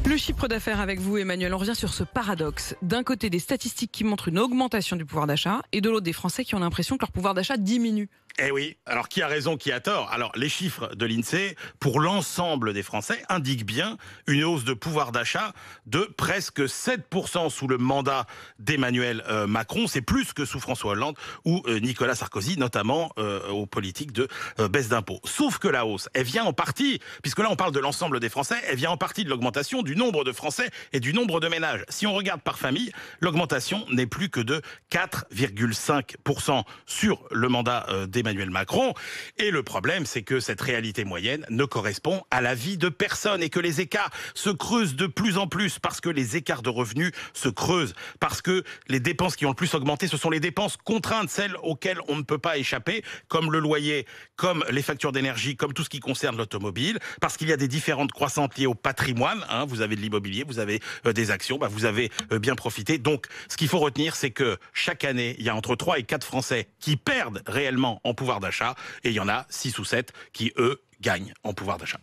Le chiffre d'affaires avec vous, Emmanuel, on revient sur ce paradoxe. D'un côté, des statistiques qui montrent une augmentation du pouvoir d'achat et de l'autre, des Français qui ont l'impression que leur pouvoir d'achat diminue. Eh oui, alors qui a raison, qui a tort? Alors les chiffres de l'INSEE, pour l'ensemble des Français, indiquent bien une hausse de pouvoir d'achat de presque 7% sous le mandat d'Emmanuel Macron. C'est plus que sous François Hollande ou Nicolas Sarkozy, notamment aux politiques de baisse d'impôts. Sauf que la hausse, elle vient en partie, puisque là on parle de l'ensemble des Français, elle vient en partie de l'augmentation du nombre de Français et du nombre de ménages. Si on regarde par famille, l'augmentation n'est plus que de 4,5% sur le mandat d'Emmanuel Macron. Et le problème, c'est que cette réalité moyenne ne correspond à la vie de personne et que les écarts se creusent de plus en plus parce que les écarts de revenus se creusent, parce que les dépenses qui ont le plus augmenté, ce sont les dépenses contraintes, celles auxquelles on ne peut pas échapper, comme le loyer, comme les factures d'énergie, comme tout ce qui concerne l'automobile, parce qu'il y a des différentes croissantes liées au patrimoine. Vous avez de l'immobilier, vous avez des actions, vous avez bien profité. Donc, ce qu'il faut retenir, c'est que chaque année, il y a entre 3 et 4 Français qui perdent réellement en pouvoir d'achat et il y en a 6 ou 7 qui, eux, gagnent en pouvoir d'achat.